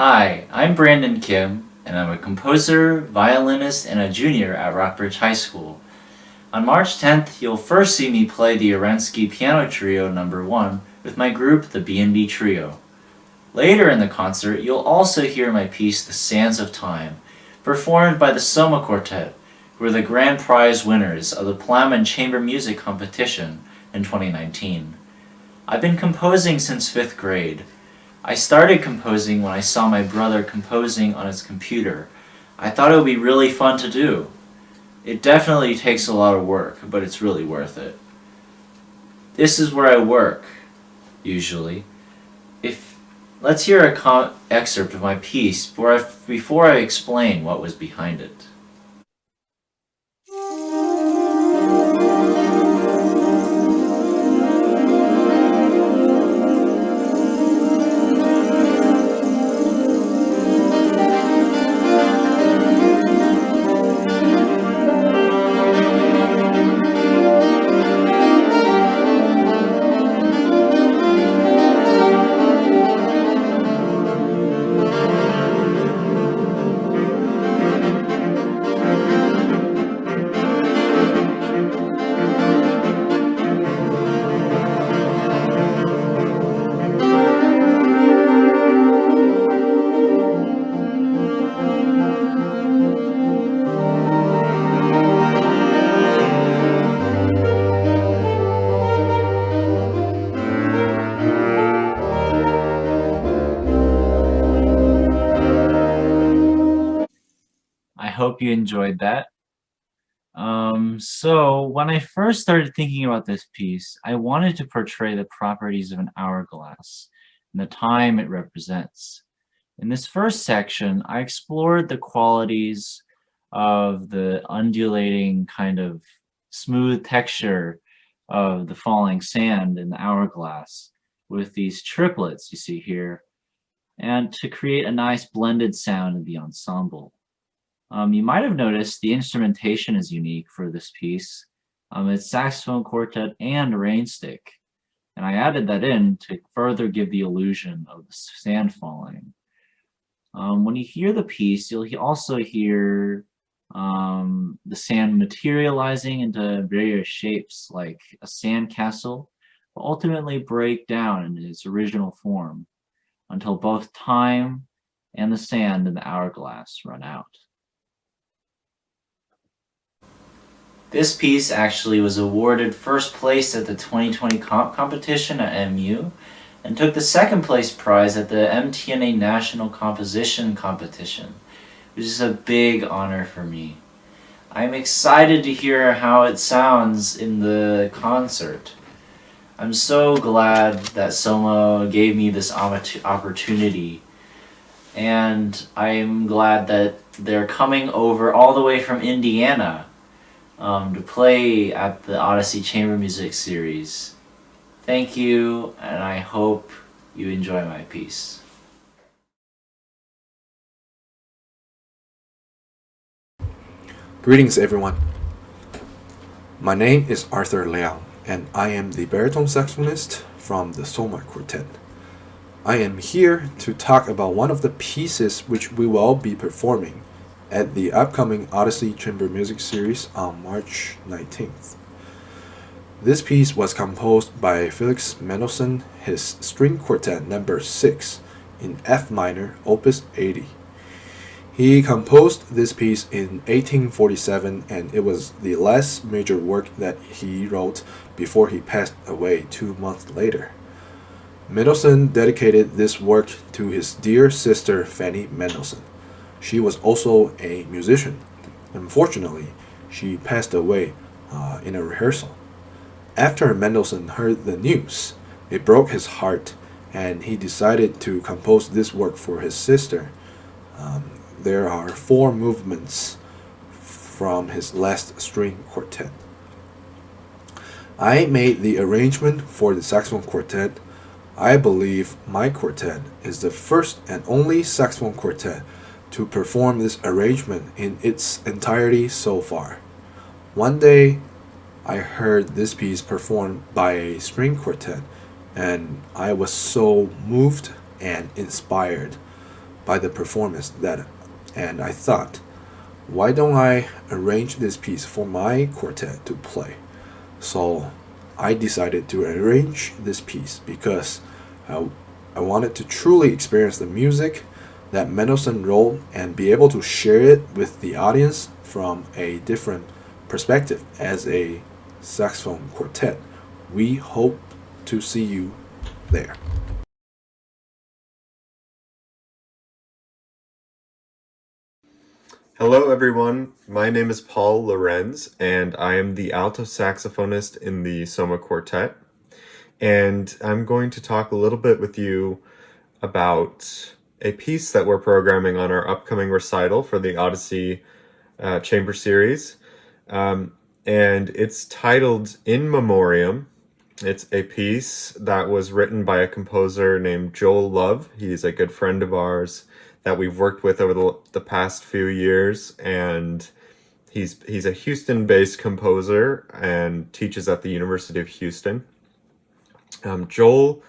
Hi, I'm Brandon Kim, and I'm a composer, violinist, and a junior at Rockbridge High School. On March 10th, you'll first see me play the Orensky Piano Trio No. 1 with my group, the B&B Trio. Later in the concert, you'll also hear my piece, The Sands of Time, performed by the Soma Quartet, who were the grand prize winners of the Plowman Chamber Music Competition in 2019. I've been composing since 5th grade. I started composing when I saw my brother composing on his computer. I thought it would be really fun to do. It definitely takes a lot of work, but it's really worth it. This is where I work, usually. Let's hear a excerpt of my piece before I explain what was behind it. I hope you enjoyed that. So when I first started thinking about this piece, I wanted to portray the properties of an hourglass and the time it represents. In this first section, I explored the qualities of the undulating kind of smooth texture of the falling sand in the hourglass with these triplets you see here, and to create a nice blended sound in the ensemble. You might have noticed the instrumentation is unique for this piece. It's saxophone, quartet, and rain stick. And I added that in to further give the illusion of the sand falling. When you hear the piece, you'll also hear the sand materializing into various shapes like a sand castle, but ultimately break down in its original form until both time and the sand in the hourglass run out. This piece actually was awarded first place at the 2020 comp competition at MU and took the second place prize at the MTNA National Composition Competition, which is a big honor for me. I'm excited to hear how it sounds in the concert. I'm so glad that Soma gave me this opportunity, and I'm glad that they're coming over all the way from Indiana to play at the Odyssey Chamber Music Series. Thank you, and I hope you enjoy my piece. Greetings, everyone. My name is Arthur Liao, and I am the baritone saxophonist from the Soma Quartet. I am here to talk about one of the pieces which we will be performing at the upcoming Odyssey Chamber Music Series on March 19th. This piece was composed by Felix Mendelssohn, his String Quartet No. 6 in F minor, Opus 80. He composed this piece in 1847, and it was the last major work that he wrote before he passed away 2 months later. Mendelssohn dedicated this work to his dear sister Fanny Mendelssohn. She was also a musician. Unfortunately, she passed away in a rehearsal. After Mendelssohn heard the news, it broke his heart, and he decided to compose this work for his sister. There are 4 movements from his last string quartet. I made the arrangement for the saxophone quartet. I believe my quartet is the first and only saxophone quartet to perform this arrangement in its entirety so far. One day, I heard this piece performed by a string quartet, and I was so moved and inspired. by the performance and I thought, why don't I arrange this piece for my quartet to play? So I decided to arrange this piece because I wanted to truly experience the music that Mendelssohn wrote and be able to share it with the audience from a different perspective as a saxophone quartet. We hope to see you there. Hello everyone, my name is Paul Lorenz and I am the alto saxophonist in the Soma Quartet, and I'm going to talk a little bit with you about a piece that we're programming on our upcoming recital for the Odyssey chamber series, and it's titled In Memoriam. It's a piece that was written by a composer named Joel Love. He's a good friend of ours that we've worked with over the past few years, and he's a Houston-based composer and teaches at the University of Houston. Joel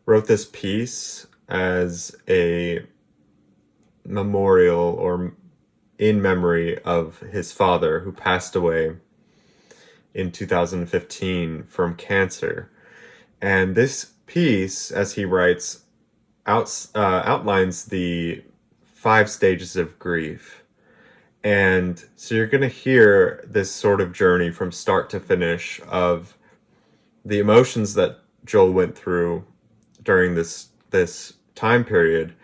wrote this piece as a memorial or in memory of his father, who passed away in 2015 from cancer. And this piece, as he writes, outlines the 5 stages of grief. And so you're going to hear this sort of journey from start to finish of the emotions that Joel went through during this time period.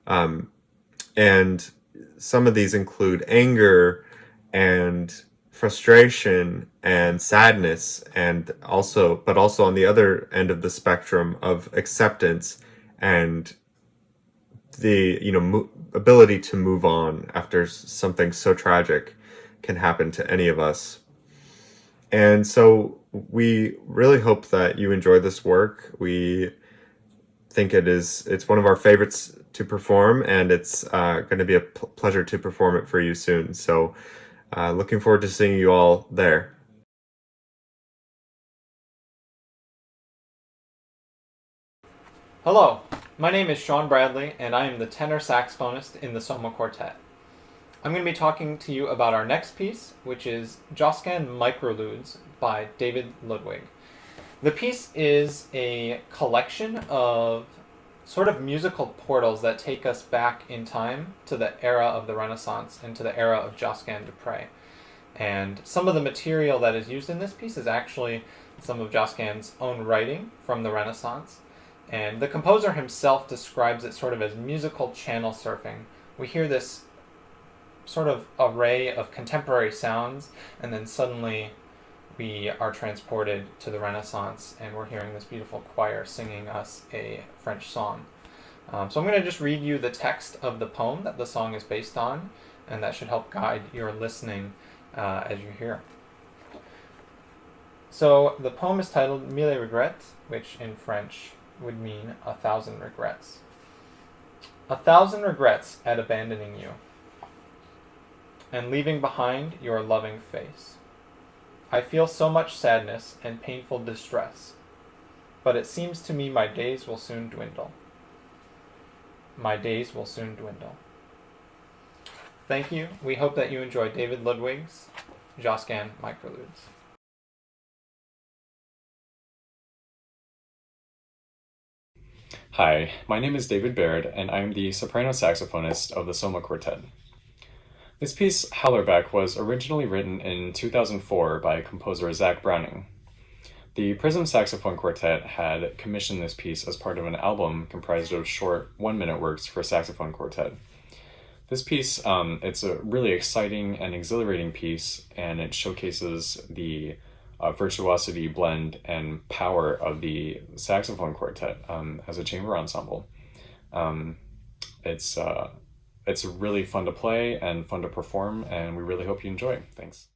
And some of these include anger and frustration and sadness, and also on the other end of the spectrum of acceptance and the ability to move on after something so tragic can happen to any of us. And so we really hope that you enjoy this work. We think it's one of our favorites to perform, and it's going to be a pleasure to perform it for you soon. So looking forward to seeing you all there. Hello, my name is Sean Bradley, and I am the tenor saxophonist in the Soma Quartet. I'm going to be talking to you about our next piece, which is Josquin Microludes by David Ludwig. The piece is a collection of sort of musical portals that take us back in time to the era of the Renaissance and to the era of Josquin du Pré. And some of the material that is used in this piece is actually some of Josquin's own writing from the Renaissance. And the composer himself describes it sort of as musical channel surfing. We hear this sort of array of contemporary sounds, and then suddenly we are transported to the Renaissance, and we're hearing this beautiful choir singing us a French song. So I'm going to just read you the text of the poem that the song is based on, and that should help guide your listening as you hear. So the poem is titled Mille Regrets, which in French would mean 1,000 regrets. 1,000 regrets at abandoning you, and leaving behind your loving face. I feel so much sadness and painful distress, but it seems to me my days will soon dwindle. My days will soon dwindle. Thank you. We hope that you enjoy David Ludwig's Josquin Microludes. Hi, my name is David Baird, and I'm the soprano saxophonist of the Soma Quartet. This piece, Hallerbeck, was originally written in 2004 by composer Zach Browning. The Prism Saxophone Quartet had commissioned this piece as part of an album comprised of short 1-minute works for saxophone quartet. This piece, it's a really exciting and exhilarating piece, and it showcases the virtuosity, blend, and power of the saxophone quartet as a chamber ensemble. It's really fun to play and fun to perform, and we really hope you enjoy. Thanks.